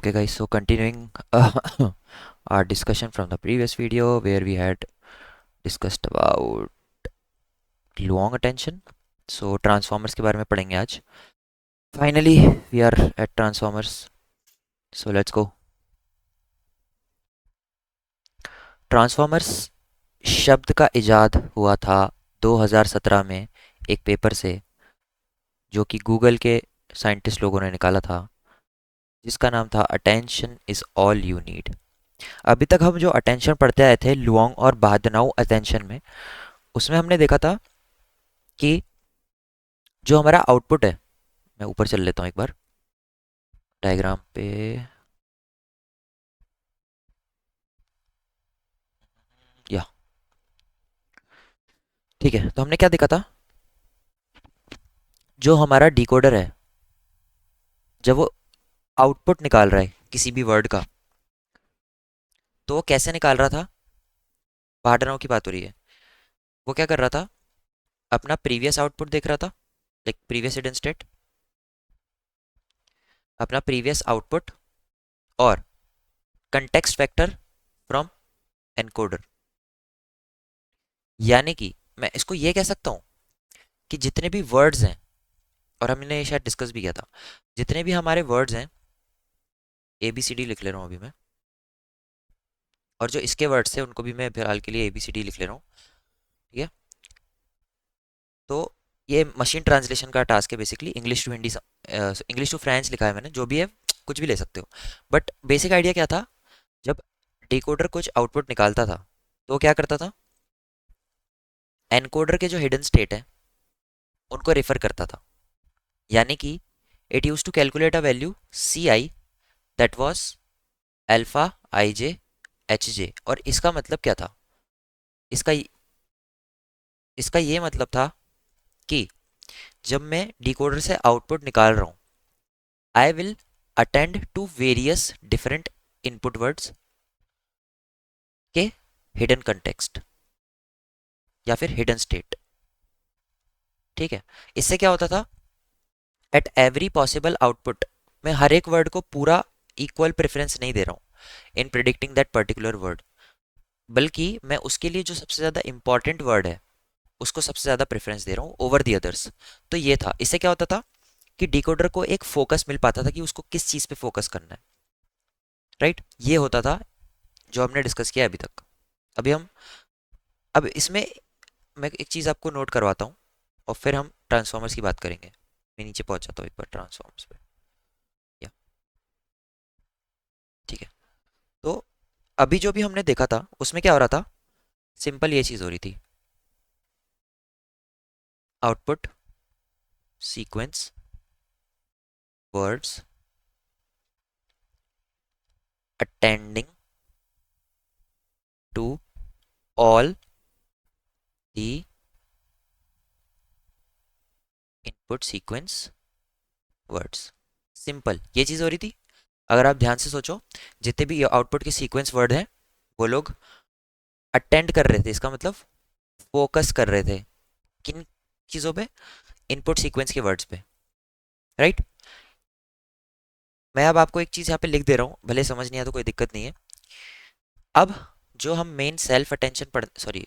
Okay, guys, so continuing our discussion from the previous video where we had discussed about long attention. So transformers के बारे में पढ़ेंगे आज. Finally, we are at transformers. So let's go. Transformers शब्द का इजाद हुआ था 2017 में एक पेपर से, जो कि गूगल के साइंटिस्ट लोगों ने निकाला था, जिसका नाम था attention is all you need. अभी तक हम जो अटेंशन पढ़ते आए थे लुओंग और बादनाउ अटेंशन में, उसमें हमने देखा था कि जो हमारा आउटपुट है, मैं ऊपर चल लेता हूँ एक बार डायग्राम पे. या ठीक है, तो हमने क्या देखा था, जो हमारा डिकोडर है जब वो आउटपुट निकाल रहा है किसी भी वर्ड का, तो वो कैसे निकाल रहा था. पहाड़नाव की बात हो रही है. वो क्या कर रहा था, अपना प्रीवियस आउटपुट देख रहा था, लाइक प्रीवियस हिडन स्टेट, अपना प्रीवियस आउटपुट और कंटेक्स्ट वेक्टर फ्रॉम एनकोडर. यानी कि मैं इसको ये कह सकता हूँ कि जितने भी वर्ड्स हैं, और हमने ये शायद डिस्कस भी किया था, जितने भी हमारे वर्ड्स हैं, ए बी सी डी लिख ले रहा हूँ अभी मैं, और जो इसके वर्ड्स थे उनको भी मैं फिलहाल के लिए ए बी सी डी लिख ले रहा हूँ. ठीक है, तो ये मशीन ट्रांसलेशन का टास्क है basically. English to Hindi, English to French लिखा है मैंने, जो भी है कुछ भी ले सकते हो. बट बेसिक आइडिया क्या था, जब डिकोडर कुछ आउटपुट निकालता था तो वो क्या करता था, एनकोडर के जो हिडन स्टेट है उनको रेफर करता था. यानी कि it use to calculate a value C I that was alpha I J H J. और इसका मतलब क्या था, इसका इसका ये मतलब था कि जब मैं डिकोडर से आउटपुट निकाल रहा हूँ, I will attend to various different input words के हिडन कंटेक्स्ट या फिर हिडन स्टेट. ठीक है, इससे क्या होता था, एट एवरी पॉसिबल आउटपुट मैं हर एक वर्ड को पूरा इक्वल प्रेफरेंस नहीं दे रहा हूँ in predicting that particular word, बल्कि मैं उसके लिए जो सबसे ज़्यादा इंपॉर्टेंट वर्ड है उसको सबसे ज़्यादा प्रेफरेंस दे रहा हूँ ओवर दी अदर्स. तो ये था, इससे क्या होता था कि डिकोडर को एक फोकस मिल पाता था कि उसको किस चीज़ पे फोकस करना है. राइट, ये होता था जो हमने डिस्कस किया अभी तक. अभी हम, अब इसमें मैं एक चीज़ आपको नोट करवाता हूँ और फिर हम ट्रांसफॉर्मर्स की बात करेंगे. मैं नीचे पहुंच जाता हूँ एक बार ट्रांसफॉर्मर्स पे. या ठीक है, तो अभी जो भी हमने देखा था उसमें क्या हो रहा था, सिंपल ये चीज़ हो रही थी, output sequence words attending to all the input sequence words. Simple ये चीज़ हो रही थी. अगर आप ध्यान से सोचो, जितने भी आउटपुट के सीक्वेंस वर्ड हैं वो लोग अटेंड कर रहे थे, इसका मतलब फोकस कर रहे थे किन चीज़ों पे, इनपुट सीक्वेंस के वर्ड्स पे. राइट, मैं अब आपको एक चीज़ यहाँ पे लिख दे रहा हूँ, भले समझ नहीं आया तो कोई दिक्कत नहीं है. अब जो हम मेन सेल्फ अटेंशन पढ़ सॉरी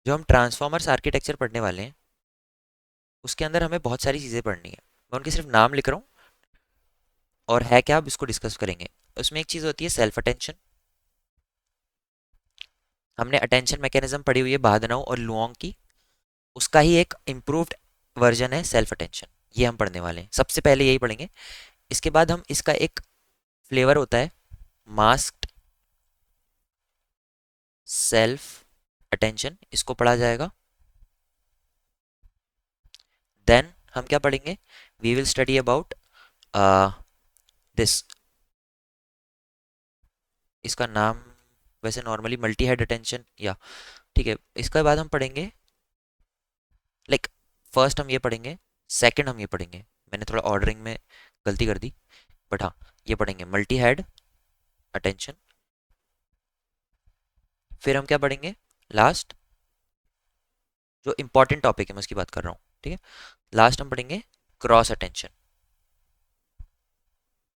जो हम ट्रांसफॉर्मर्स आर्किटेक्चर पढ़ने वाले हैं, उसके अंदर हमें बहुत सारी चीज़ें पढ़नी है. मैं उनके सिर्फ नाम लिख रहा हूँ और है क्या, अब इसको डिस्कस करेंगे. उसमें एक चीज़ होती है सेल्फ अटेंशन. हमने अटेंशन मैकेनिज्म पढ़ी हुई है बादनाउ और लुओंग की, उसका ही एक इम्प्रूव्ड वर्जन है सेल्फ अटेंशन. ये हम पढ़ने वाले हैं, सबसे पहले यही पढ़ेंगे. इसके बाद हम इसका एक फ्लेवर होता है मास्क्ड सेल्फ अटेंशन, इसको पढ़ा जाएगा. देन हम क्या पढ़ेंगे, we will study about this, इसका नाम वैसे नॉर्मली मल्टी हेड अटेंशन, या ठीक है. इसके बाद हम पढ़ेंगे, लाइक फर्स्ट हम ये पढ़ेंगे, सेकंड हम ये पढ़ेंगे. मैंने थोड़ा ऑर्डरिंग में गलती कर दी, बट हाँ, ये पढ़ेंगे मल्टी हेड अटेंशन. फिर हम क्या पढ़ेंगे, लास्ट जो इंपॉर्टेंट टॉपिक है मैं उसकी बात कर रहा हूँ. ठीक है, लास्ट हम पढ़ेंगे क्रॉस अटेंशन.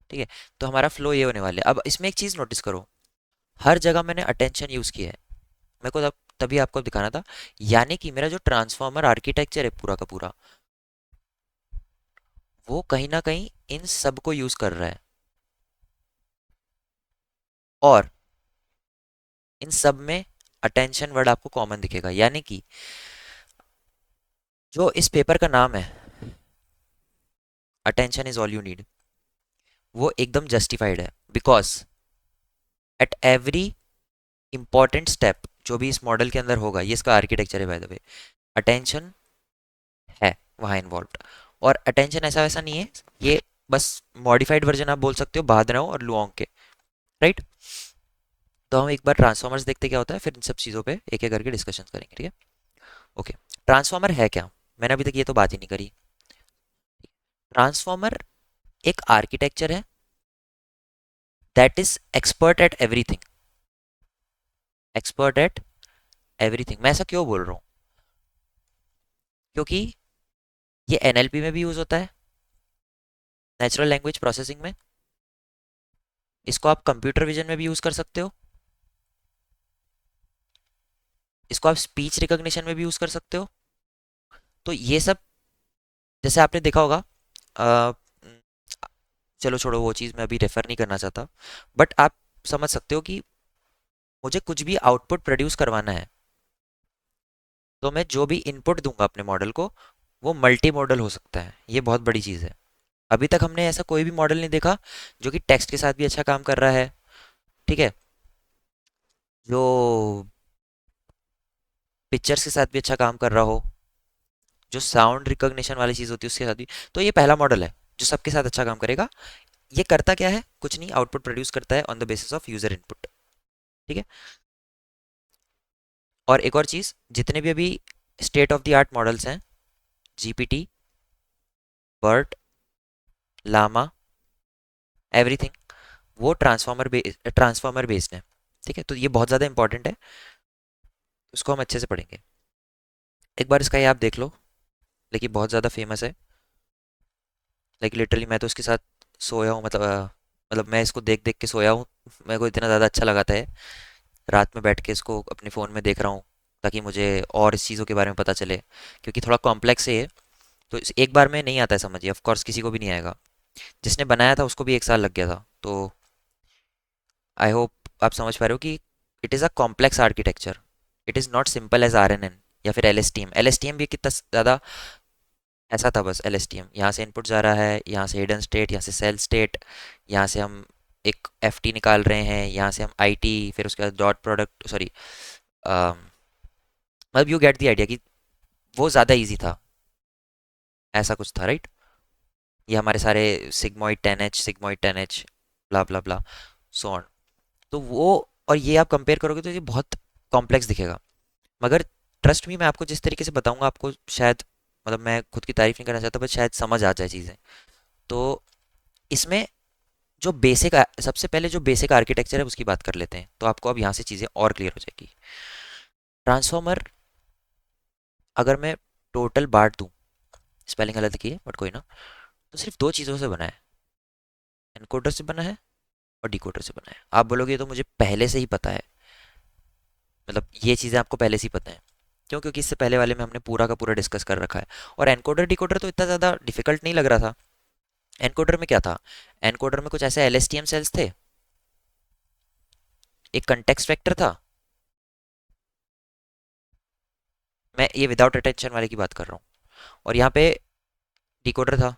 ठीक है, तो हमारा फ्लो ये होने वाला है। अब इसमें एक चीज़ नोटिस करो, हर जगह मैंने अटेंशन यूज़ किया है, मेरे को तभी आपको दिखाना था। यानी कि मेरा जो ट्रांसफॉर्मर आर्किटेक्चर है पूरा का पूरा, वो कहीं ना कहीं इन सब को यूज़ कर रहा है, और इन सब में अटेंशन वर्ड आपको कॉमन दिखेगा। यानी कि जो इस पेपर का नाम है, attention is all you need, वो एकदम जस्टिफाइड है, because at every important step जो भी इस मॉडल के अंदर होगा, ये इसका आर्किटेक्चर है बाय द वे, अटेंशन है वहाँ इन्वॉल्व। और अटेंशन ऐसा वैसा नहीं है, ये बस मॉडिफाइड वर्जन आप बोल सकते हो भादराओ और लुओंग के, राइट। तो हम एक बार ट्रांसफॉर्मर्स देखते क्या होता है, फिर इन सब चीज़ों पे एक एक करके डिस्कशन करेंगे, ठीक है। ओके, ट्रांसफॉर्मर है क्या, मैंने अभी तक ये तो बात ही नहीं करी। ट्रांसफॉर्मर एक आर्किटेक्चर है that is expert at everything, expert at everything. मैं ऐसा क्यों बोल रहा हूँ, क्योंकि ये एनएलपी में भी यूज होता है, नेचुरल लैंग्वेज प्रोसेसिंग में। इसको आप कंप्यूटर विजन में भी यूज कर सकते हो, इसको आप स्पीच रिकॉग्निशन में भी यूज कर सकते हो। तो ये सब जैसे आपने देखा होगा, अ, चलो छोड़ो वो चीज़, मैं अभी रेफर नहीं करना चाहता, बट आप समझ सकते हो कि मुझे कुछ भी आउटपुट प्रोड्यूस करवाना है, तो मैं जो भी इनपुट दूंगा अपने मॉडल को, वो मल्टी मॉडल हो सकता है। ये बहुत बड़ी चीज़ है। अभी तक हमने ऐसा कोई भी मॉडल नहीं देखा जो कि टेक्स्ट के साथ भी अच्छा काम कर रहा है, ठीक है, जो पिक्चर्स के साथ भी अच्छा काम कर रहा हो, जो साउंड रिकॉग्निशन वाली चीज़ होती है उसके साथ भी। तो ये पहला मॉडल है जो सबके साथ अच्छा काम करेगा। ये करता क्या है, कुछ नहीं, आउटपुट प्रोड्यूस करता है on the basis of user input, ठीक है। और एक और चीज़, जितने भी अभी state of the art models हैं, जीपीटी, बर्ट, लामा, एवरीथिंग, वो ट्रांसफॉर्मर बेस्ड है, ठीक है। तो ये बहुत ज़्यादा इंपॉर्टेंट है, उसको हम अच्छे से पढ़ेंगे। एक बार इसका ये आप देख लो, लेकिन बहुत ज़्यादा फेमस है, लाइक लिटरली मैं तो इसके साथ सोया हूँ, मतलब मैं इसको देख देख के सोया हूँ। मेरे को इतना ज़्यादा अच्छा लगा था ये, रात में बैठ के इसको अपने फ़ोन में देख रहा हूँ, ताकि मुझे और इस चीज़ों के बारे में पता चले, क्योंकि थोड़ा कॉम्प्लेक्स है ये। तो एक बार में नहीं आता है समझिए, ऑफ कोर्स किसी को भी नहीं आएगा। जिसने बनाया था उसको भी 1 साल लग गया था। तो आई होप आप समझ पा रहे हो कि it is a complex architecture, it is not simple as RNN या फिर एल एस टी एम भी कितना ज़्यादा ऐसा था। बस LSTM, यहाँ से इनपुट जा रहा है, यहाँ से हिडन स्टेट, यहाँ से सेल स्टेट, यहाँ से हम एक FT निकाल रहे हैं, यहाँ से हम IT, फिर उसके बाद डॉट प्रोडक्ट, सॉरी, मतलब यू गेट द आइडिया कि वो ज़्यादा इजी था, ऐसा कुछ था, राइट। ये हमारे सारे sigmoid 10H blah blah blah, so on. तो वो, और ये आप कंपेयर करोगे तो ये बहुत कॉम्प्लेक्स दिखेगा, मगर ट्रस्ट मी, मैं आपको जिस तरीके से बताऊंगा, आपको शायद, मतलब मैं खुद की तारीफ नहीं करना चाहता, बट शायद समझ आ जाए चीज़ें। तो इसमें जो सबसे पहले जो बेसिक आर्किटेक्चर है उसकी बात कर लेते हैं, तो आपको अब यहाँ से चीज़ें और क्लियर हो जाएगी। ट्रांसफॉर्मर, अगर मैं टोटल बांट दूँ, स्पेलिंग गलत की है बट कोई ना, तो सिर्फ दो चीज़ों से बना है, एनकोडर से बना है और डिकोडर से बना है। आप बोलोगे ये तो मुझे पहले से ही पता है, मतलब ये चीज़ें आपको पहले से ही पता है। क्यों, क्योंकि इससे पहले वाले में हमने पूरा का पूरा डिस्कस कर रखा है। और एनकोडर डिकोडर तो इतना ज़्यादा डिफिकल्ट नहीं लग रहा था। एनकोडर में क्या था, एनकोडर में कुछ ऐसे LSTM सेल्स थे, एक कंटेक्स्ट वेक्टर था, मैं ये विदाउट अटेंशन वाले की बात कर रहा हूँ, और यहाँ पे डिकोडर था,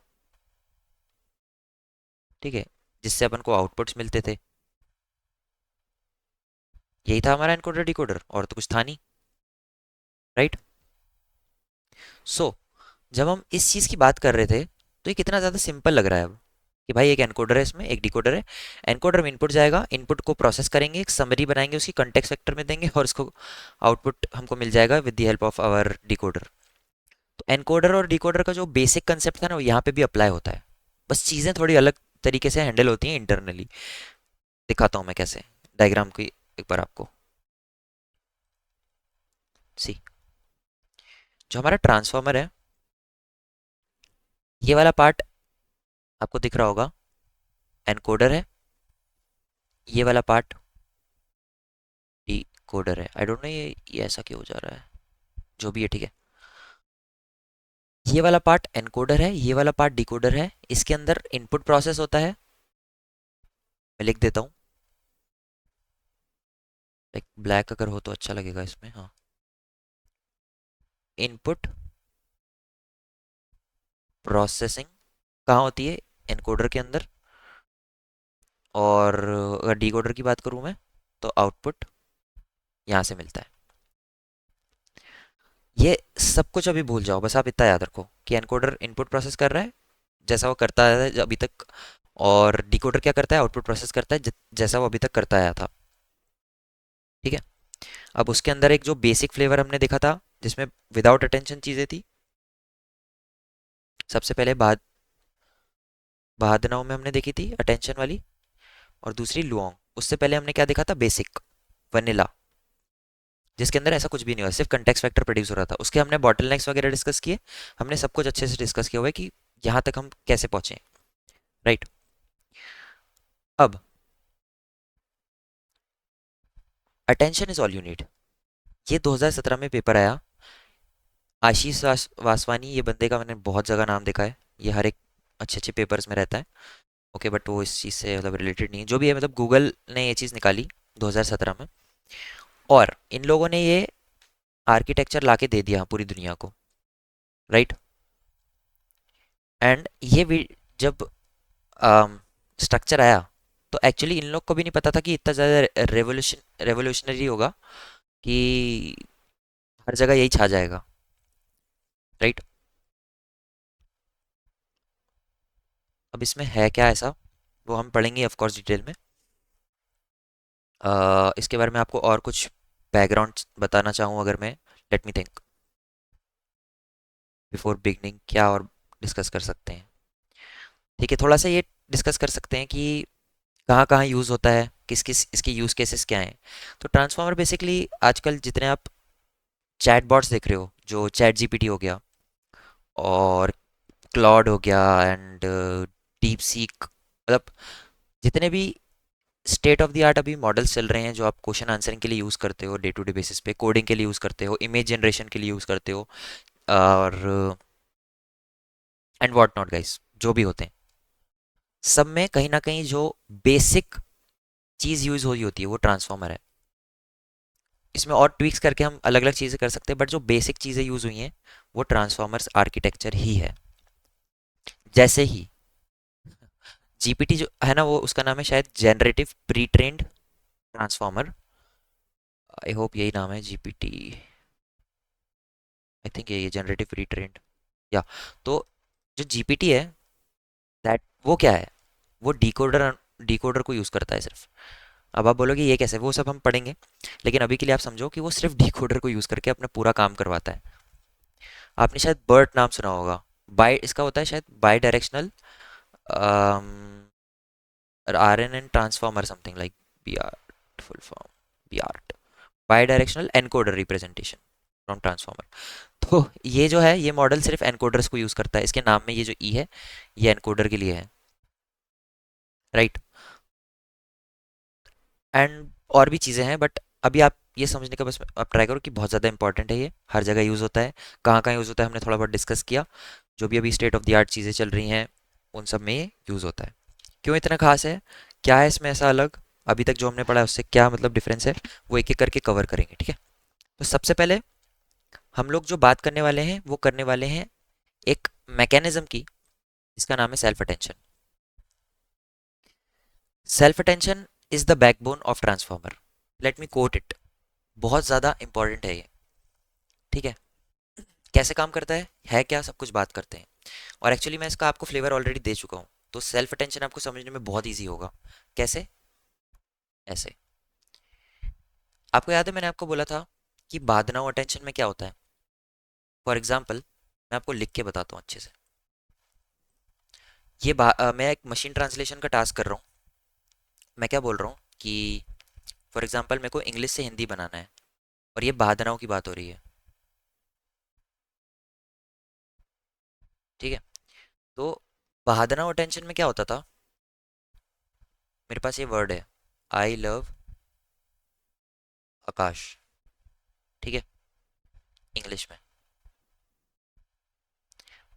ठीक है, जिससे अपन को आउटपुट्स मिलते थे। यही था हमारा एनकोडर डिकोडर, और तो कुछ था नहीं, राइट। सो जब हम इस चीज़ की बात कर रहे थे, तो ये कितना ज़्यादा सिंपल लग रहा है अब, कि भाई एक एनकोडर है, इसमें एक डिकोडर है। एनकोडर में इनपुट जाएगा, इनपुट को प्रोसेस करेंगे, एक समरी बनाएंगे, उसकी कंटेक्स्ट वेक्टर में देंगे, और उसको आउटपुट हमको मिल जाएगा with the help of our decoder. तो एनकोडर और डिकोडर का जो बेसिक कंसेप्ट था ना, वो यहाँ पे भी अप्लाई होता है, बस चीज़ें थोड़ी अलग तरीके से हैंडल होती हैं इंटरनली। दिखाता हूँ मैं कैसे, डायग्राम की एक बार आपको। सी, जो हमारा ट्रांसफॉर्मर है, ये वाला पार्ट आपको दिख रहा होगा, एनकोडर है, ये वाला पार्ट डिकोडर है। आई डोंट नो ये ऐसा क्यों हो जा रहा है, जो भी है ठीक है। ये वाला पार्ट एनकोडर है, ये वाला पार्ट डिकोडर है। इसके अंदर इनपुट प्रोसेस होता है, मैं लिख देता हूँ, लाइक ब्लैक अगर हो तो अच्छा लगेगा इसमें, हाँ। इनपुट प्रोसेसिंग कहाँ होती है, एनकोडर के अंदर। और अगर डिकोडर की बात करूँ मैं, तो आउटपुट यहाँ से मिलता है। ये सब कुछ अभी भूल जाओ, बस आप इतना याद रखो कि एनकोडर इनपुट प्रोसेस कर रहा है जैसा वो करता है अभी तक, और डिकोडर क्या करता है, आउटपुट प्रोसेस करता है जैसा वो अभी तक करता आया था। ठीक है। अब उसके अंदर एक जो बेसिक फ्लेवर हमने देखा था जिसमें विदाउट अटेंशन चीज़ें थी, सबसे पहले भादनाव में हमने देखी थी अटेंशन वाली, और दूसरी लुओंग। उससे पहले हमने क्या देखा था, बेसिक वनीला, जिसके अंदर ऐसा कुछ भी नहीं हुआ, सिर्फ कंटेक्स्ट फैक्टर प्रोड्यूस हो रहा था। उसके हमने बॉटलनेक्स वगैरह डिस्कस किए, हमने सब कुछ अच्छे से डिस्कस किया हुआ है कि यहाँ तक हम कैसे पहुंचे, राइट। अब attention is all you need, ये 2017 में पेपर आया। आशीष वासवानी, ये बंदे का मैंने बहुत जगह नाम देखा है, ये हर एक अच्छे अच्छे पेपर्स में रहता है। ओके, बट वो इस चीज़ से मतलब रिलेटेड नहीं है, जो भी है, मतलब गूगल ने ये चीज़ निकाली 2017 में, और इन लोगों ने ये आर्किटेक्चर लाके दे दिया पूरी दुनिया को, राइट। एंड जब स्ट्रक्चर आया, तो एक्चुअली इन लोग को भी नहीं पता था कि इतना ज़्यादा रेवोल्यूशनरी होगा, कि हर जगह यही छा जाएगा, राइट। अब इसमें है क्या ऐसा, वो हम पढ़ेंगे ऑफ कोर्स डिटेल में। इसके बारे में आपको और कुछ बैकग्राउंड बताना चाहूँ अगर मैं, let me think before beginning, क्या और डिस्कस कर सकते हैं। ठीक है, थोड़ा सा ये डिस्कस कर सकते हैं कि कहाँ कहाँ यूज़ होता है, किस किस इसके यूज़ केसेस क्या हैं। तो ट्रांसफॉर्मर बेसिकली आजकल जितने आप चैट बॉट्स देख रहे हो, जो चैट जीपीटी हो गया और क्लॉड हो गया एंड डीप सीक, मतलब जितने भी स्टेट ऑफ द आर्ट अभी मॉडल्स चल रहे हैं जो आप क्वेश्चन आंसरिंग के लिए यूज़ करते हो डे टू डे बेसिस पे, कोडिंग के लिए यूज़ करते हो, इमेज जनरेशन के लिए यूज़ करते हो, और एंड व्हाट नॉट गाइस, जो भी होते हैं, सब में कहीं ना कहीं जो बेसिक चीज़ यूज़ हो रही होती है वो ट्रांसफॉर्मर है। इसमें और ट्विक्स करके हम अलग अलग चीज़ें कर सकते हैं, बट जो बेसिक चीज़ें यूज़ हुई हैं वो ट्रांसफॉर्मर्स आर्किटेक्चर ही है। जैसे ही जीपीटी जो है ना, वो उसका नाम है शायद generative pre trend transformer, I hope यही नाम है, जीपीटी, आई थिंक ये जनरेटिव प्री ट्रेंड, या। तो जो जीपीटी है, दैट वो क्या है, वो डिकोडर डिकोडर को यूज़ करता है सिर्फ। अब आप बोलोगे ये कैसे, वो सब हम पढ़ेंगे, लेकिन अभी के लिए आप समझो कि वो सिर्फ डिकोडर को यूज़ करके अपना पूरा काम करवाता है। आपने शायद बर्ट नाम सुना होगा, बाई इसका होता है शायद bidirectional R N N transformer, something like B R, full form B R, bidirectional encoder representation from transformer. तो ये जो है, ये मॉडल सिर्फ एनकोडर्स को यूज़ करता है, इसके नाम में ये जो ई है, ये एनकोडर के लिए है, राइट। एंड और भी चीज़ें हैं, बट अभी आप ये समझने का बस आप ट्राई करो कि बहुत ज़्यादा इंपॉर्टेंट है, ये हर जगह यूज़ होता है। कहाँ कहाँ यूज़ होता है हमने थोड़ा बहुत डिस्कस किया, जो भी अभी स्टेट ऑफ द आर्ट चीज़ें चल रही हैं उन सब में ये यूज़ होता है। क्यों इतना खास है, क्या है इसमें ऐसा अलग, अभी तक जो हमने पढ़ा है उससे क्या मतलब डिफरेंस है, वो एक एक करके कवर करेंगे, ठीक है। तो सबसे पहले हम लोग जो बात करने वाले हैं वो करने वाले हैं एक मैकेनिज्म की, जिसका नाम है self attention. Self attention is the backbone of transformer, let me quote it, बहुत ज़्यादा इंपॉर्टेंट है ये, ठीक है। कैसे काम करता है क्या, सब कुछ बात करते हैं। और एक्चुअली मैं इसका आपको फ्लेवर ऑलरेडी दे चुका हूँ, तो सेल्फ अटेंशन आपको समझने में बहुत ईजी होगा। कैसे, ऐसे, आपको याद है मैंने आपको बोला था कि बादनाव अटेंशन में क्या होता है। फॉर एग्जाम्पल मैं आपको लिख के बताता हूँ अच्छे से। मैं एक मशीन ट्रांसलेशन का टास्क कर रहा हूँ। मैं क्या बोल रहा हूँ कि फॉर एग्जाम्पल मेरे को इंग्लिश से हिंदी बनाना है, और ये बादनाव की बात हो रही है, ठीक है। तो बादनाव अटेंशन में क्या होता था, मेरे पास ये वर्ड है, आई लव आकाश, ठीक है, इंग्लिश में।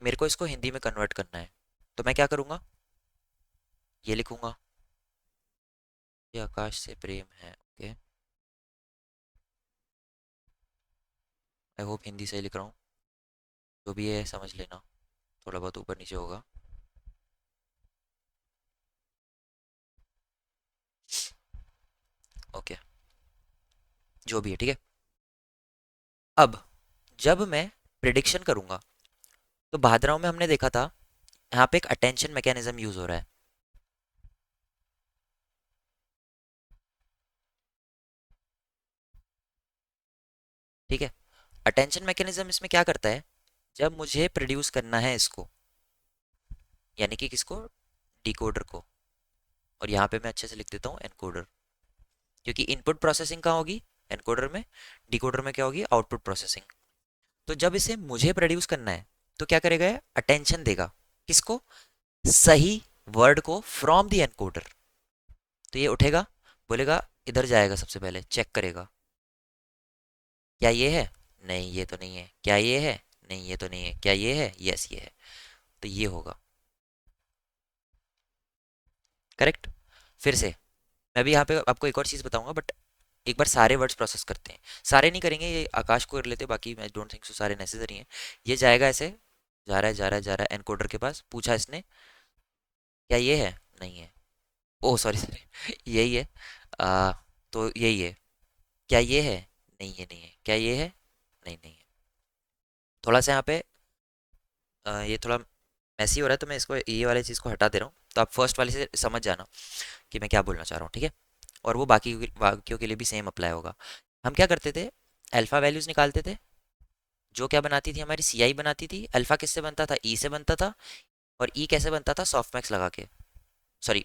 मेरे को इसको हिंदी में कन्वर्ट करना है, तो मैं क्या करूँगा, ये लिखूंगा, ये आकाश से प्रेम है, ओके। आई होप हिंदी सही लिख रहा हूँ, जो भी है समझ लेना, थोड़ा बहुत ऊपर नीचे होगा। ओके, जो भी है ठीक है। अब जब मैं प्रिडिक्शन करूंगा, तो भाद्रव में हमने देखा था यहाँ पे एक अटेंशन मैकेनिज्म यूज हो रहा है, ठीक है। अटेंशन मैकेनिज्म इसमें क्या करता है, जब मुझे प्रोड्यूस करना है इसको, यानी कि किसको, डिकोडर को, और यहाँ पे मैं अच्छे से लिख देता हूँ एनकोडर, क्योंकि इनपुट प्रोसेसिंग कहाँ होगी, एनकोडर में, डिकोडर में क्या होगी, आउटपुट प्रोसेसिंग। तो जब इसे मुझे प्रोड्यूस करना है, तो क्या करेगा, अटेंशन देगा, किसको, सही वर्ड को फ्रॉम द एनकोडर। तो ये उठेगा, बोलेगा इधर जाएगा, सबसे पहले चेक करेगा, क्या ये है, नहीं ये तो नहीं है, क्या ये है, नहीं ये तो नहीं है, क्या ये है, यस ये है, तो ये होगा करेक्ट। फिर से मैं भी यहाँ पे आपको एक और चीज़ बताऊंगा, बट एक बार सारे वर्ड्स प्रोसेस करते हैं, सारे नहीं करेंगे, ये आकाश को कर लेते हैं, बाकी मैं डोंट थिंक सो सारे नेसेसरी हैं। ये जाएगा ऐसे, जा रहा है जा रहा है जा रहा है एनकोडर के पास, पूछा इसने, क्या ये है, नहीं है, ओह सॉरी सॉरी यही है, आ, तो यही है, क्या ये है, नहीं ये नहीं है, क्या ये है, नहीं नहीं है। थोड़ा सा यहाँ पे ये थोड़ा मैसी हो रहा है, तो मैं इसको ये वाली चीज़ को हटा दे रहा हूँ, तो आप फर्स्ट वाले से समझ जाना कि मैं क्या बोलना चाह रहा हूँ, ठीक है। और वो बाकी वाक्यों के लिए भी सेम अप्लाई होगा। हम क्या करते थे, अल्फा वैल्यूज निकालते थे, जो क्या बनाती थी, हमारी सी आई बनाती थी। अल्फा किससे बनता था, ई से बनता था, और ई कैसे बनता था, सॉफ्टमैक्स लगा के, सॉरी,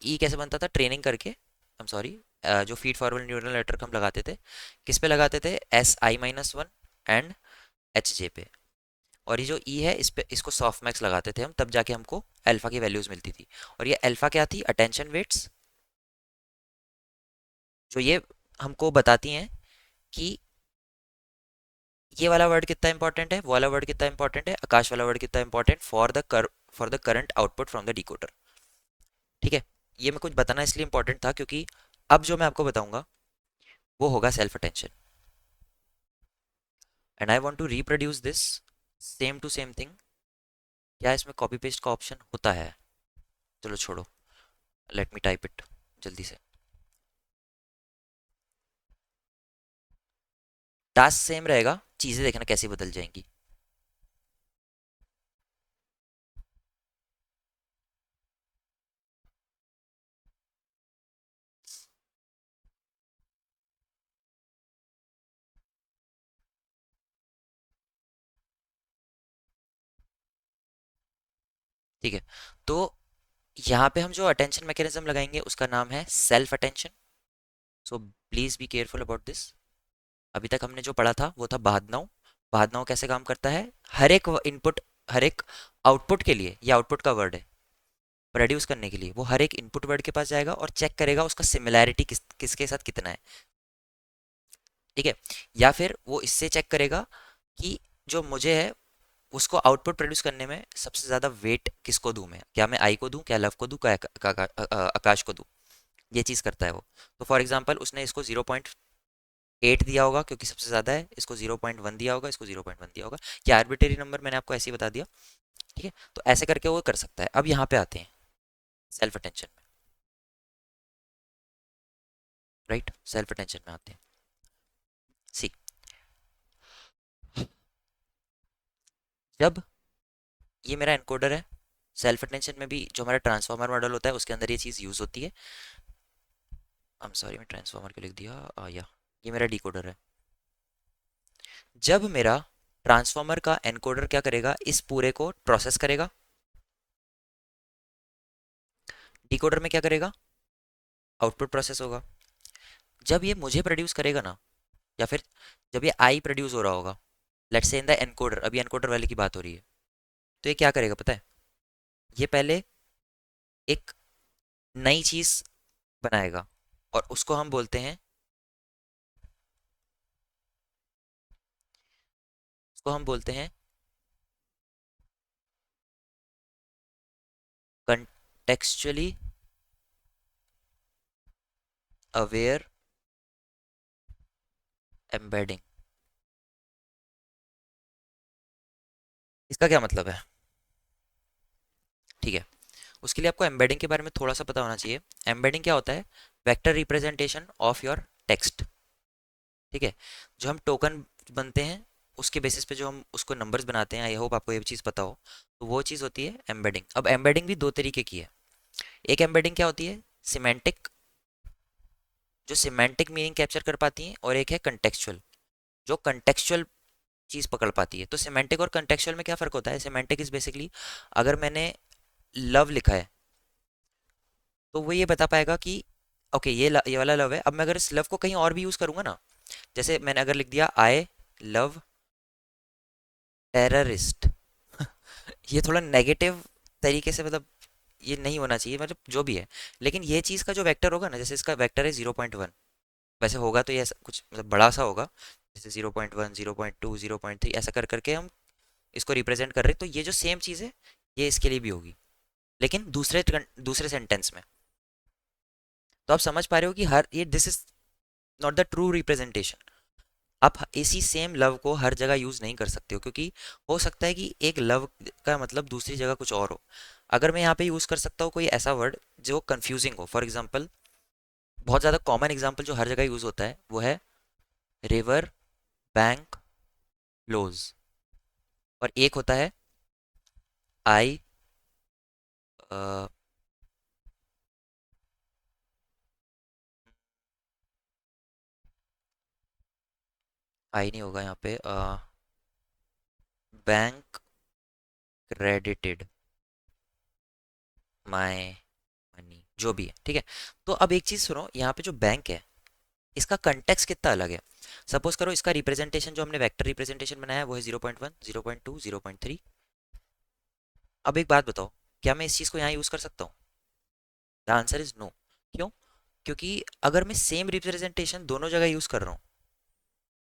ई कैसे बनता था, ट्रेनिंग करके, आई एम सॉरी, जो फीड फॉरवर्ड न्यूरल नेटवर्क हम लगाते थे, किस पे लगाते थे, S I minus one and H J पे। और ये जो ई है, इस पे इसको सॉफ्टमैक्स लगाते थे हम, तब जाके हमको अल्फा की वैल्यूज मिलती थी। और ये अल्फा क्या थी, अटेंशन वेट्स, जो ये हमको बताती हैं कि ये वाला वर्ड कितना इंपॉर्टेंट है, वो वाला वर्ड कितना इंपॉर्टेंट है, आकाश वाला वर्ड कितना important for the current output from the decoder, ठीक है। ये मैं कुछ बताना इसलिए इंपॉर्टेंट था, क्योंकि अब जो मैं आपको बताऊंगा वो होगा self attention, and I want to reproduce this same to same thing. क्या इसमें कॉपी पेस्ट का ऑप्शन होता है, चलो छोड़ो, लेट मी टाइप इट जल्दी से। टास्क सेम रहेगा, चीजें देखना कैसी बदल जाएंगी। ठीक है, तो यहाँ पे हम जो अटेंशन मैकेनिज्म लगाएंगे उसका नाम है self attention. So please be careful about this. अभी तक हमने जो पढ़ा था वो था भादनाव। भादनाव कैसे काम करता है, हर एक इनपुट, हर एक आउटपुट के लिए, ये आउटपुट का वर्ड है, प्रोड्यूस करने के लिए वो हर एक इनपुट वर्ड के पास जाएगा और चेक करेगा उसका सिमिलैरिटी किसके साथ कितना है, ठीक है। या फिर वो इससे चेक करेगा कि जो मुझे है उसको आउटपुट प्रोड्यूस करने में सबसे ज़्यादा वेट किसको दूं, मैं क्या, मैं आई को दूं, क्या लव को दूं, क्या आकाश को दूं, ये चीज़ करता है वो। तो फॉर एग्जांपल उसने इसको 0.8 दिया होगा क्योंकि सबसे ज़्यादा है, इसको 0.1 दिया होगा, इसको 0.1 दिया होगा, क्या आर्बिट्रेरी नंबर मैंने आपको ऐसे ही बता दिया, ठीक है। तो ऐसे करके वो कर सकता है। अब यहाँ पे आते हैं सेल्फ अटेंशन में, राइट, सेल्फ अटेंशन में आते हैं। सी, जब ये मेरा एनकोडर है, सेल्फ अटेंशन में भी जो हमारा ट्रांसफॉर्मर मॉडल होता है उसके अंदर ये चीज़ यूज़ होती है। आई एम सॉरी, मैं ट्रांसफॉर्मर क्यों लिख दिया, या ये मेरा डिकोडर है। जब मेरा ट्रांसफॉर्मर का एनकोडर क्या करेगा, इस पूरे को प्रोसेस करेगा, डिकोडर में क्या करेगा, आउटपुट प्रोसेस होगा। जब ये मुझे प्रोड्यूस करेगा ना, या फिर जब ये आई प्रोड्यूस हो रहा होगा, let's say in the encoder, अभी एनकोडर वाले की बात हो रही है, तो ये क्या करेगा पता है, ये पहले एक नई चीज बनाएगा, और उसको हम बोलते हैं, उसको हम बोलते हैं कंटेक्चुअली अवेयर एम्बेडिंग। इसका क्या मतलब है? ठीक है, उसके लिए आपको एम्बेडिंग के बारे में थोड़ा सा पता होना चाहिए। एम्बेडिंग क्या होता है? Vector representation of your text. ठीक है, जो हम टोकन बनते हैं उसके बेसिस पे जो हम उसको नंबर्स बनाते हैं, आई होप आपको ये चीज़ पता हो, तो वो चीज़ होती है एम्बेडिंग। अब एम्बेडिंग भी दो तरीके की है। एक एम्बेडिंग क्या होती है? सिमेंटिक, जो सिमेंटिक मीनिंग कैप्चर कर पाती है, और एक है कंटेक्चुअल, जो कंटेक्चुअल चीज़ पकड़ पाती है। तो सिमेंटिक और कंटेक्चुअल में क्या फ़र्क होता है? सिमेंटिक इज़ बेसिकली, अगर मैंने लव लिखा है तो वो ये बता पाएगा कि ओके ये वाला लव है। अब मैं अगर इस लव को कहीं और भी यूज़ करूंगा ना, जैसे मैंने अगर लिख दिया आई लव टेररिस्ट, ये थोड़ा नेगेटिव तरीके से, मतलब ये नहीं होना चाहिए, मतलब जो भी है। लेकिन ये चीज़ का जो वेक्टर होगा ना, जैसे इसका वेक्टर है 0.1, वैसे होगा तो ये ऐसा कुछ मतलब बड़ा सा होगा, जैसे 0.1 0.2 0.3 ऐसा कर करके हम इसको रिप्रेजेंट कर रहे हैं। तो ये जो सेम चीज़ है ये इसके लिए भी होगी, लेकिन दूसरे सेंटेंस में। तो आप समझ पा रहे हो कि हर ये this is not the true representation. आप इसी सेम लव को हर जगह यूज़ नहीं कर सकते हो, क्योंकि हो सकता है कि एक लव का मतलब दूसरी जगह कुछ और हो। अगर मैं यहाँ पे यूज़ कर सकता हूँ कोई ऐसा वर्ड जो कंफ्यूजिंग हो, फॉर एग्जांपल बहुत ज़्यादा कॉमन एग्जांपल जो हर जगह यूज़ होता है वो है रिवर बैंक लोज, और एक होता है आई, आई नहीं होगा यहाँ पे, बैंक क्रेडिटेड माय मनी, जो भी है। ठीक है, तो अब एक चीज़ सुनो, यहाँ पे जो बैंक है इसका कंटेक्स्ट कितना अलग है। सपोज करो इसका रिप्रेजेंटेशन जो हमने वेक्टर रिप्रेजेंटेशन बनाया है वो है 0.1 0.2 0.3। अब एक बात बताओ, क्या मैं इस चीज़ को यहाँ यूज़ कर सकता हूँ? The answer is no. क्यों? क्योंकि अगर मैं सेम रिप्रेजेंटेशन दोनों जगह यूज़ कर रहा हूँ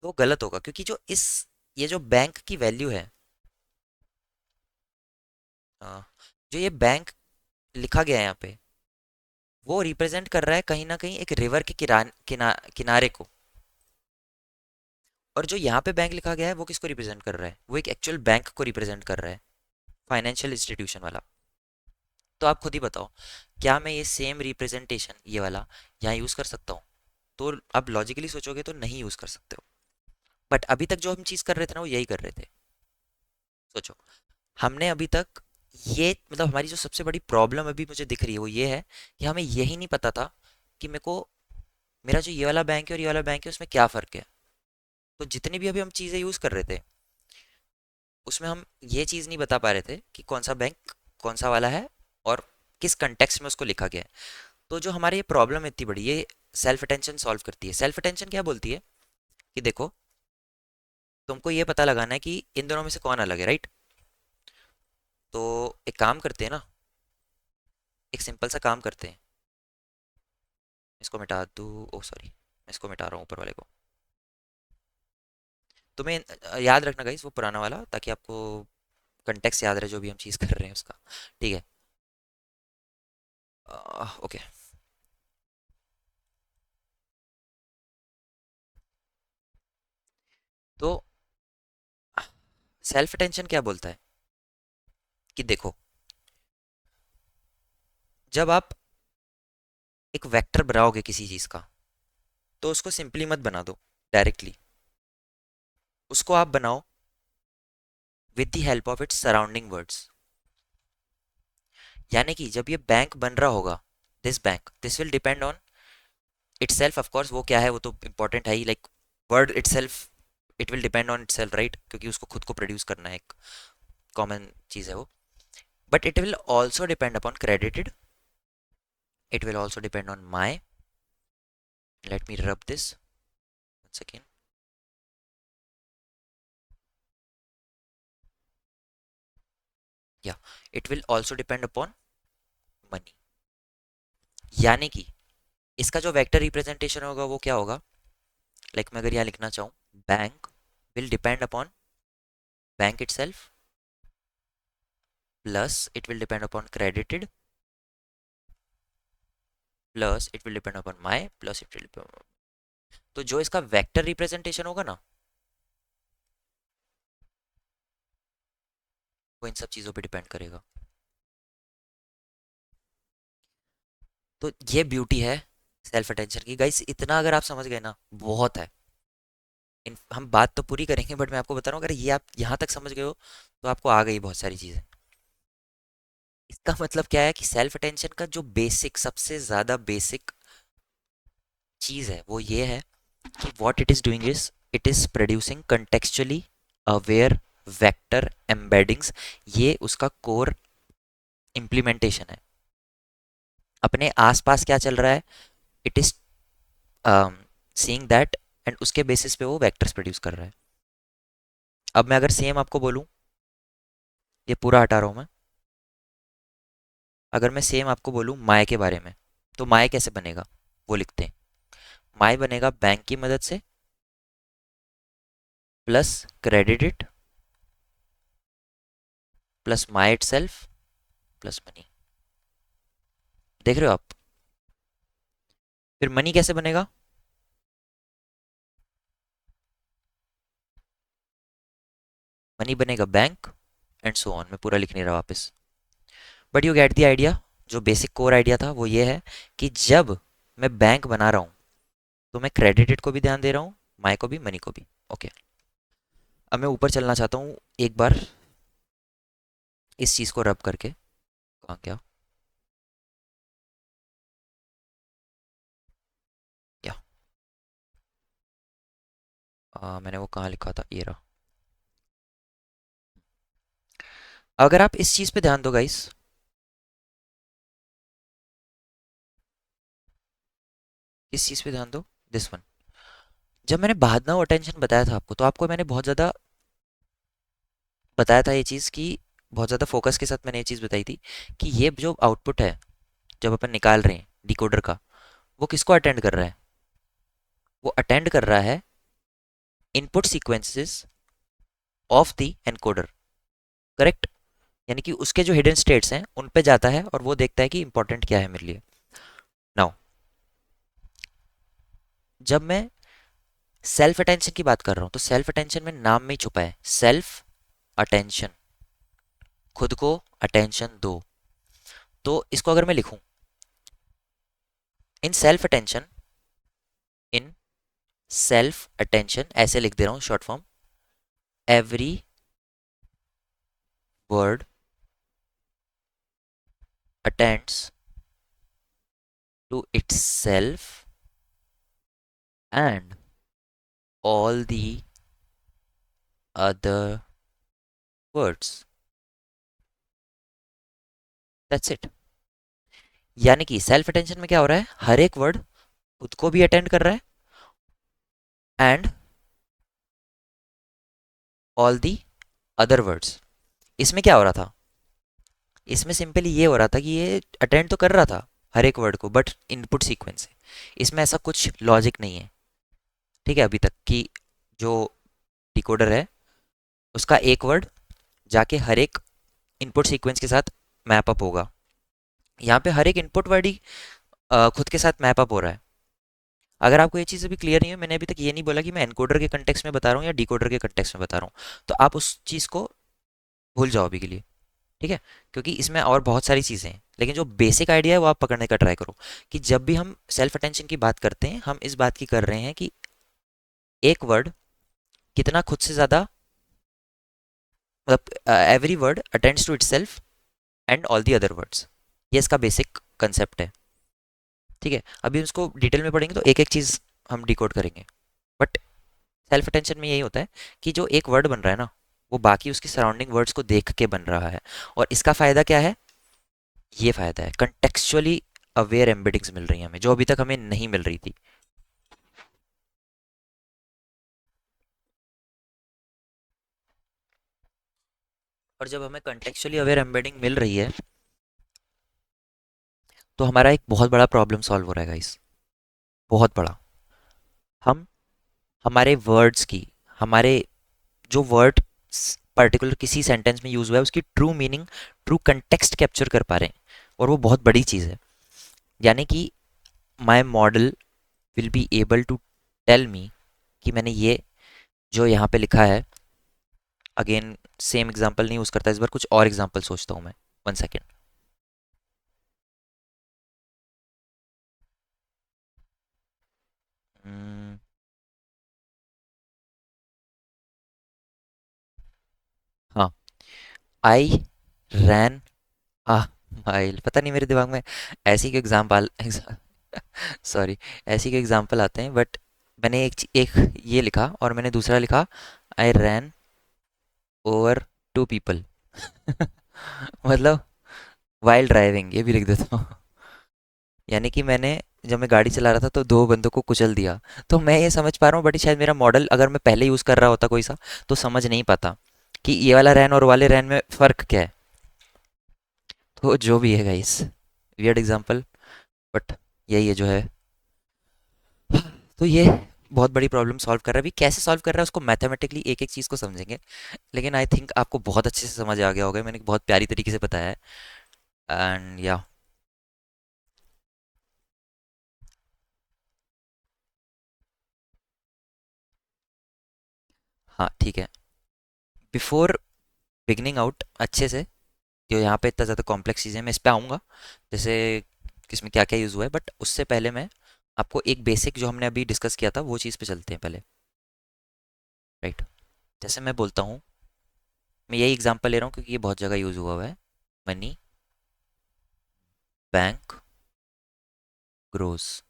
तो वो गलत होगा, क्योंकि जो इस ये जो बैंक की वैल्यू है, अ, जो ये बैंक लिखा गया है यहाँ पे, वो रिप्रेजेंट कर रहा है कहीं ना कहीं एक रिवर के किनारे को। और जो यहाँ पे बैंक लिखा गया है वो किसको रिप्रेजेंट कर रहा है? वो एक एक्चुअल बैंक को रिप्रेजेंट कर रहा है, फाइनेंशियल इंस्टीट्यूशन वाला। तो आप खुद ही बताओ, क्या मैं ये सेम रिप्रेजेंटेशन ये वाला यहाँ यूज़ कर सकता हूँ? तो आप लॉजिकली सोचोगे तो नहीं यूज़ कर सकते हो। बट अभी तक जो हम चीज़ कर रहे थे ना वो यही कर रहे थे। सोचो, हमने अभी तक ये मतलब हमारी जो सबसे बड़ी प्रॉब्लम अभी मुझे दिख रही है वो ये है कि हमें यही नहीं पता था कि मेरे को मेरा जो ये वाला बैंक है और ये वाला बैंक है उसमें क्या फ़र्क है। तो जितनी भी अभी हम चीज़ें यूज़ कर रहे थे उसमें हम ये चीज़ नहीं बता पा रहे थे कि कौन सा बैंक कौन सा वाला है और किस कंटेक्स्ट में उसको लिखा गया है। तो जो हमारी ये प्रॉब्लम है इतनी बड़ी, ये सेल्फ अटेंशन सॉल्व करती है। सेल्फ अटेंशन क्या बोलती है कि देखो, तुमको ये पता लगाना है कि इन दोनों में से कौन अलग है, राइट? तो एक काम करते हैं ना, एक सिंपल सा काम करते हैं। इसको मिटा दूँ, ओ सॉरी, मैं इसको मिटा रहा हूँ ऊपर वाले को। तुम्हें याद रखना गाइस वो पुराना वाला, ताकि आपको कंटेक्स्ट याद रहे जो भी हम चीज़ कर रहे हैं उसका। ठीक है, ओके। तो सेल्फ अटेंशन क्या बोलता है कि देखो, जब आप एक वेक्टर बनाओगे किसी चीज़ का, तो उसको सिंपली मत बना दो डायरेक्टली, उसको आप बनाओ with the help of its surrounding words. यानी कि जब ये बैंक बन रहा होगा, this will depend on itself, of course वो क्या है वो तो इंपॉर्टेंट है ही, like word itself, it will depend on itself, right? क्योंकि उसको खुद को प्रोड्यूस करना है, एक कॉमन चीज़ है वो। But it will also depend upon credited, it will also depend on my, let me rub this second, या it will also depend upon money. यानी कि इसका जो वेक्टर रिप्रेजेंटेशन होगा वो क्या होगा, लाइक मैं अगर यहाँ लिखना चाहूँ, bank will depend upon bank itself plus it will depend upon credited plus it will depend upon my plus it will depend, तो जो इसका वेक्टर रिप्रेजेंटेशन होगा ना वो इन सब चीज़ों पे डिपेंड करेगा। तो ये ब्यूटी है सेल्फ अटेंशन की गाइस, इतना अगर आप समझ गए ना बहुत है। हम बात तो पूरी करेंगे बट मैं आपको बता रहा हूँ, अगर ये आप यहाँ तक समझ गए हो तो आपको आ गई बहुत सारी चीज़ें। इसका मतलब क्या है कि सेल्फ अटेंशन का जो बेसिक, सबसे ज़्यादा बेसिक चीज़ है वो ये है कि what it is doing is it is producing contextually aware vector embeddings. ये उसका कोर इम्प्लीमेंटेशन है। अपने आसपास क्या चल रहा है, it is seeing that, and उसके बेसिस पे वो वेक्टर्स प्रोड्यूस कर रहा है। अब मैं अगर सेम आपको बोलूँ, ये पूरा हटा रहा हूँ मैं, अगर मैं सेम आपको बोलूँ माय के बारे में, तो माय कैसे बनेगा वो लिखते हैं। माय बनेगा बैंक की मदद से plus credit plus my itself plus money. देख रहे हो आप? फिर मनी कैसे बनेगा, मनी बनेगा बैंक एंड सो ऑन। मैं पूरा लिख नहीं रहा वापस, but you get the idea. जो बेसिक कोर आइडिया था वो ये है कि जब मैं बैंक बना रहा हूँ तो मैं क्रेडिटेड को भी ध्यान दे रहा हूँ, माय को भी, मनी को भी। ओके, अब मैं ऊपर चलना चाहता हूँ एक बार इस चीज़ को रब करके। कहाँ क्या, या मैंने वो कहाँ लिखा था, ये रहा। अगर आप इस चीज़ पे ध्यान दो गाइस, इस चीज़ पे ध्यान दो, दिस वन। जब मैंने बाद नाउ अटेंशन बताया था आपको, तो आपको मैंने बहुत ज़्यादा बताया था ये चीज़ कि बहुत ज़्यादा फोकस के साथ मैंने ये चीज़ बताई थी कि ये जो आउटपुट है जब अपन निकाल रहे हैं डिकोडर का, वो किसको अटेंड कर रहा है, वो अटेंड कर रहा है input sequences of the encoder. Correct? यानी कि उसके जो हिडन स्टेट्स हैं उन पे जाता है और वो देखता है कि इंपॉर्टेंट क्या है मेरे लिए। नाउ जब मैं सेल्फ अटेंशन की बात कर रहा हूं तो सेल्फ अटेंशन में नाम में ही छुपा है सेल्फ अटेंशन, खुद को अटेंशन दो। तो इसको अगर मैं लिखूं, in self attention, in self attention ऐसे लिख दे रहा हूं short form, every word attends to itself and all the other words, that's it. यानी कि सेल्फ अटेंशन में क्या हो रहा है, हर एक वर्ड खुद को भी अटेंड कर रहा है and all the other words. इसमें क्या हो रहा था, इसमें सिंपली ये हो रहा था कि ये अटेंड तो कर रहा था हर एक वर्ड को बट इनपुट सीक्वेंस से। इसमें ऐसा कुछ लॉजिक नहीं है, ठीक है, अभी तक कि जो डिकोडर है उसका एक वर्ड जाके हर एक इनपुट सीक्वेंस के साथ मैप अप होगा। यहाँ पे हर एक इनपुट वर्ड ही खुद के साथ मैप अप हो रहा है। अगर आपको ये चीज़ अभी क्लियर नहीं है, मैंने अभी तक ये नहीं बोला कि मैं एनकोडर के कंटेक्स्ट में बता रहा हूँ या डिकोडर के कंटेक्स्ट में बता रहा हूँ, तो आप उस चीज़ को भूल जाओ अभी के लिए, ठीक है? क्योंकि इसमें और बहुत सारी चीज़ें हैं, लेकिन जो बेसिक आइडिया है वो आप पकड़ने का ट्राई करो कि जब भी हम सेल्फ अटेंशन की बात करते हैं हम इस बात की कर रहे हैं कि एक वर्ड कितना खुद से ज़्यादा, मतलब every word attends to itself and all the other words. ये इसका बेसिक कंसेप्ट है, ठीक है? अभी उसको डिटेल में पढ़ेंगे तो एक एक चीज़ हम डिकोड करेंगे, बट सेल्फ अटेंशन में यही होता है कि जो एक वर्ड बन रहा है ना वो बाकी उसकी सराउंडिंग वर्ड्स को देख के बन रहा है। और इसका फ़ायदा क्या है, ये फ़ायदा है कंटेक्चुअली अवेयर एम्बेडिंग्स मिल रही हैं हमें जो अभी तक हमें नहीं मिल रही थी। और जब हमें कंटेक्चुअली अवेयर एम्बेडिंग मिल रही है तो हमारा एक बहुत बड़ा प्रॉब्लम सॉल्व हो रहा है गाइस। बहुत बड़ा। हम हमारे वर्ड्स की, हमारे जो वर्ड पर्टिकुलर किसी सेंटेंस में यूज हुआ है उसकी true meaning, true context capture कर पा रहे हैं, और वो बहुत बड़ी चीज़ है। यानी कि my model will be able to tell me कि मैंने ये जो यहाँ पे लिखा है, अगेन सेम एग्जांपल नहीं यूज़ करता इस बार, कुछ और एग्जांपल सोचता हूँ मैं। One second. हाँ, आई रैन आ माइल, पता नहीं मेरे दिमाग में ऐसी के एग्जाम्पल सॉरी, ऐसी के एग्जाम्पल आते हैं, बट मैंने एक ये लिखा और मैंने दूसरा लिखा, आई रैन ओवर टू पीपल मतलब वाइल्ड ड्राइविंग, ये भी लिख देता हूँ। यानी कि मैंने, जब मैं गाड़ी चला रहा था तो दो बंदों को कुचल दिया। तो मैं ये समझ पा रहा हूँ, बट शायद मेरा मॉडल अगर मैं पहले यूज़ कर रहा होता कोई सा, तो समझ नहीं पाता कि ये वाला रैन और वाले रैन में फ़र्क क्या है। तो जो भी है गाइस, वियर्ड एग्जांपल, बट यही है जो है। तो ये बहुत बड़ी प्रॉब्लम सॉल्व कर रहा है। अभी कैसे सॉल्व कर रहा है उसको मैथमेटिकली एक एक चीज़ को समझेंगे, लेकिन आई थिंक आपको बहुत अच्छे से समझ आ गया होगा, मैंने बहुत प्यारी तरीके से बताया है। एंड या, हाँ ठीक है। बिफोर बिगनिंग आउट अच्छे से, जो यहाँ पे इतना ज़्यादा कॉम्प्लेक्स चीज़ें, मैं इस पे आऊँगा, जैसे किसमें क्या क्या यूज़ हुआ है, बट उससे पहले मैं आपको एक बेसिक जो हमने अभी डिस्कस किया था वो चीज़ पे चलते हैं पहले। राइट, जैसे मैं बोलता हूँ, मैं यही एग्जांपल ले रहा हूँ क्योंकि ये बहुत जगह यूज़ हुआ हुआ है। Money bank grows.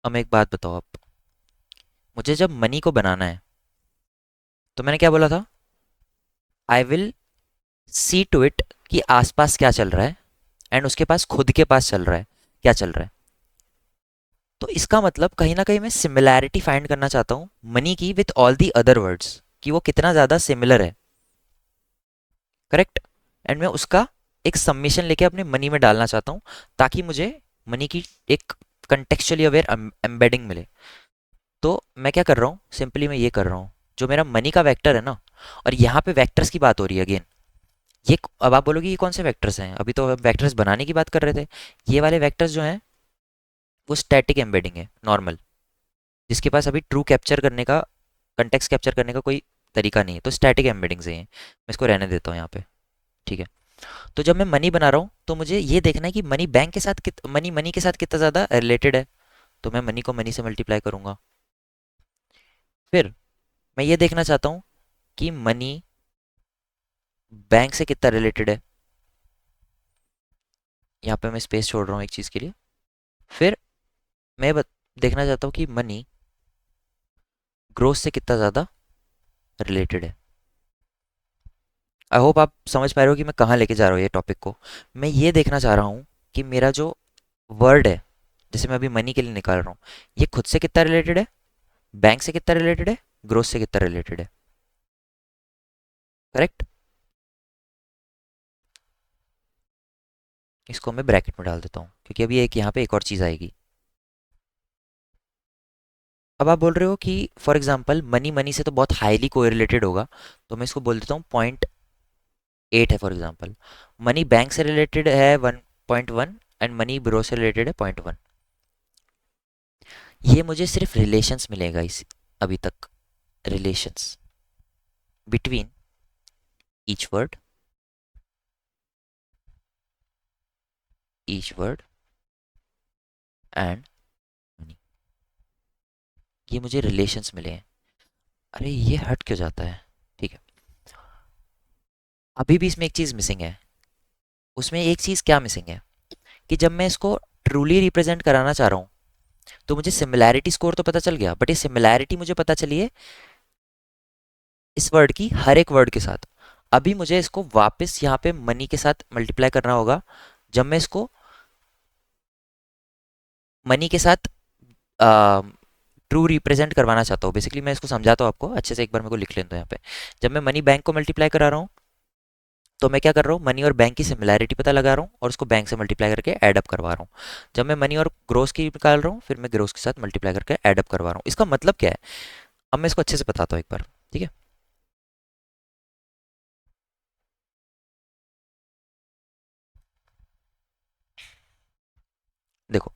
अब एक बात बताओ आप, मुझे जब मनी को बनाना है तो मैंने क्या बोला था, I will see to it कि आसपास क्या चल रहा है, एंड उसके पास खुद के पास चल रहा है क्या चल रहा है। तो इसका मतलब कहीं ना कहीं मैं सिमिलैरिटी फाइंड करना चाहता हूँ मनी की with all the other words, कि वो कितना ज़्यादा सिमिलर है। करेक्ट। एंड मैं उसका एक सबमिशन लेके अपने मनी में डालना चाहता हूँ, ताकि मुझे मनी की एक कंटेक्चुअली अवेयर एम्बेडिंग मिले। तो मैं क्या कर रहा हूँ, सिंपली मैं ये कर रहा हूँ, जो मेरा मनी का वेक्टर है ना, और यहाँ पे वेक्टर्स की बात हो रही है अगेन। ये अब आप बोलोगे ये कौन से वेक्टर्स हैं, अभी तो हम वेक्टर्स बनाने की बात कर रहे थे। ये वाले वेक्टर्स जो हैं वो स्टैटिक एम्बेडिंग है, नॉर्मल, जिसके पास अभी ट्रू कैप्चर करने का, कंटेक्स्ट कैप्चर करने का कोई तरीका नहीं है, तो स्टैटिक एम्बेडिंग्स हैं ये। मैं इसको रहने देता हूँ यहाँ पे। ठीक है। तो जब मैं मनी बना रहा हूँ तो मुझे ये देखना है कि मनी बैंक के साथ मनी मनी के साथ कितना ज़्यादा रिलेटेड है। तो मैं मनी को मनी से मल्टीप्लाई करूंगा। फिर मैं ये देखना चाहता हूँ कि मनी बैंक से कितना रिलेटेड है। यहाँ पे मैं स्पेस छोड़ रहा हूँ एक चीज़ के लिए। फिर मैं देखना चाहता हूँ कि मनी ग्रोथ से कितना ज़्यादा रिलेटेड है। आई होप आप समझ पा रहे हो कि मैं कहाँ लेके जा रहा हूँ ये टॉपिक को। मैं ये देखना चाह रहा हूँ कि मेरा जो वर्ड है, जैसे मैं अभी मनी के लिए निकाल रहा हूँ, ये खुद से कितना रिलेटेड है, बैंक से कितना रिलेटेड है, ग्रोथ से कितना रिलेटेड है। करेक्ट। इसको मैं ब्रैकेट में डाल देता हूँ क्योंकि अभी एक यहाँ पे एक और चीज़ आएगी। अब आप बोल रहे हो कि फॉर एग्जांपल मनी मनी से तो बहुत हाईली कोरिलेटेड होगा, तो मैं इसको बोल देता हूँ 0.8 है फॉर एग्जांपल। मनी बैंक से रिलेटेड है 1.1, एंड मनी ब्रो से रिलेटेड है 0.1। ये मुझे सिर्फ रिलेशंस मिलेगा इस, अभी तक relations between each word, each word and money, ये मुझे रिलेशंस मिले हैं। अरे ये हट क्यों जाता है। ठीक है, अभी भी इसमें एक चीज़ मिसिंग है। उसमें एक चीज़ क्या मिसिंग है, कि जब मैं इसको ट्रूली रिप्रेजेंट कराना चाह रहा हूँ तो मुझे सिमिलैरिटी स्कोर तो पता चल गया, बट ये सिमिलैरिटी मुझे पता चली है इस वर्ड की हर एक वर्ड के साथ। अभी मुझे इसको वापस यहाँ पे मनी के साथ मल्टीप्लाई करना होगा, जब मैं इसको मनी के साथ ट्रू रिप्रेजेंट करवाना चाहता हूँ। बेसिकली मैं इसको समझाता हूँ आपको अच्छे से, एक बार मेरे को लिख लें तो यहाँ पे, जब मैं मनी बैंक को मल्टीप्लाई करा रहा हूँ तो मैं क्या कर रहा हूँ, मनी और बैंक की सिमिलैरिटी पता लगा रहा हूँ और उसको बैंक से मल्टीप्लाई करके ऐड अप करवा रहा हूँ। जब मैं मनी और ग्रोस की निकाल रहा हूँ, फिर मैं ग्रोस के साथ मल्टीप्लाई करके ऐड अप करवा रहा हूँ। इसका मतलब क्या है, अब मैं इसको अच्छे से बताता हूँ एक बार, ठीक है। देखो,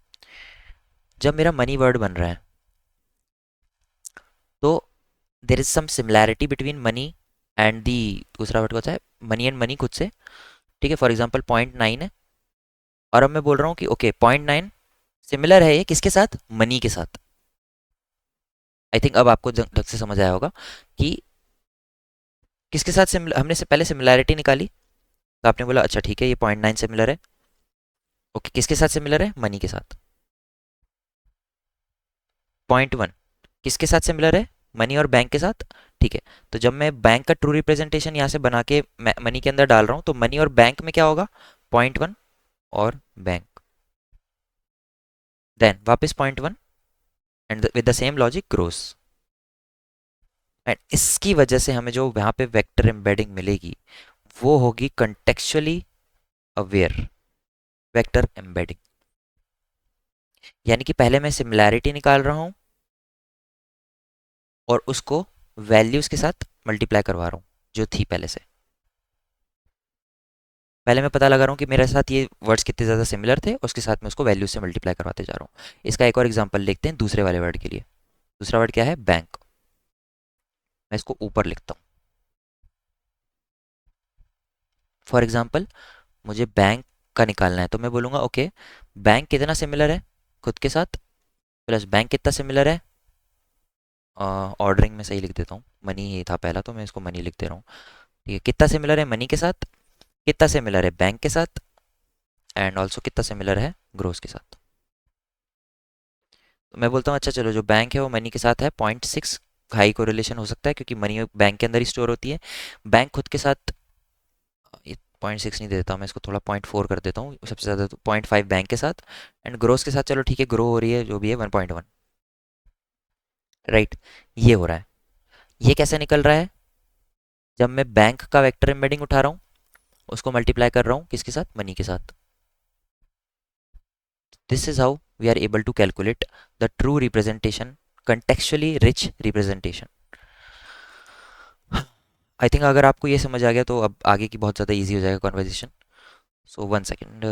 जब मेरा मनी वर्ड बन रहा है तो there is some similarity between money and the, दूसरा वर्ड कौन सा है, मनी एंड मनी खुद से, ठीक है। फॉर एग्जाम्पल 0.9 है, और अब मैं बोल रहा हूँ कि ओके 0.9 सिमिलर है ये किसके साथ, मनी के साथ। आई थिंक अब आपको ढंग से समझ आया होगा कि किसके साथ हमने से पहले सिमिलैरिटी निकाली, तो आपने बोला अच्छा ठीक है ये 0.9 सिमिलर है। ओके, किसके साथ सिमिलर है, मनी के साथ। 0.1 किसके साथ सिमिलर है, मनी और बैंक के साथ, ठीक है। तो जब मैं बैंक का ट्रू रिप्रेजेंटेशन यहाँ से बना के मनी के अंदर डाल रहा हूँ, तो मनी और बैंक में क्या होगा, 0.1 और बैंक, देन वापस 0.1 and with the same logic grows. And इसकी वजह से हमें जो यहाँ पे वेक्टर एम्बेडिंग मिलेगी वो होगी कंटेक्चुअली अवेयर वेक्टर एम्बेडिंग। यानी कि पहले मैं सिमिलैरिटी निकाल रहा हूँ और उसको वैल्यूज के साथ मल्टीप्लाई करवा रहा हूँ जो थी पहले से। पहले मैं पता लगा रहा हूँ कि मेरे साथ ये वर्ड्स कितने ज़्यादा सिमिलर थे, उसके साथ मैं उसको वैल्यू से मल्टीप्लाई करवाते जा रहा हूँ। इसका एक और एग्जांपल लिखते हैं दूसरे वाले वर्ड के लिए। दूसरा वर्ड क्या है, बैंक। मैं इसको ऊपर लिखता हूँ। फॉर एग्जांपल मुझे बैंक का निकालना है, तो मैं बोलूँगा ओके बैंक कितना सिमिलर है खुद के साथ, प्लस बैंक कितना सिमिलर है, ऑर्डरिंग में सही लिख देता हूँ, मनी ही था पहला तो मैं इसको मनी लिख दे रहा हूँ, ठीक है। कितना सिमिलर है मनी के साथ, कितना सिमिलर है बैंक के साथ, एंड ऑल्सो कितना सिमिलर है ग्रोस के साथ। तो मैं बोलता हूँ अच्छा चलो जो बैंक है वो मनी के साथ है 0.6, हाई कोरिलेशन हो सकता है क्योंकि मनी बैंक के अंदर ही स्टोर होती है। बैंक खुद के साथ, ये 0.6 नहीं देता मैं इसको थोड़ा 0.4 कर देता हूँ सबसे ज़्यादा, तो 0.5 बैंक के साथ, एंड ग्रोस के साथ चलो ठीक है ग्रो हो रही है जो भी है 1.1, राइट। ये हो रहा है। ये कैसे निकल रहा है, जब मैं बैंक का वेक्टर एम्बेडिंग उठा रहा हूँ उसको मल्टीप्लाई कर रहा हूँ किसके साथ, मनी के साथ। This is how we are able to calculate the true representation, contextually rich representation। I think अगर आपको ये समझ आ गया तो अब आगे की बहुत ज़्यादा इजी हो जाएगा कॉन्वर्जेशन। सो 1 सेकेंड।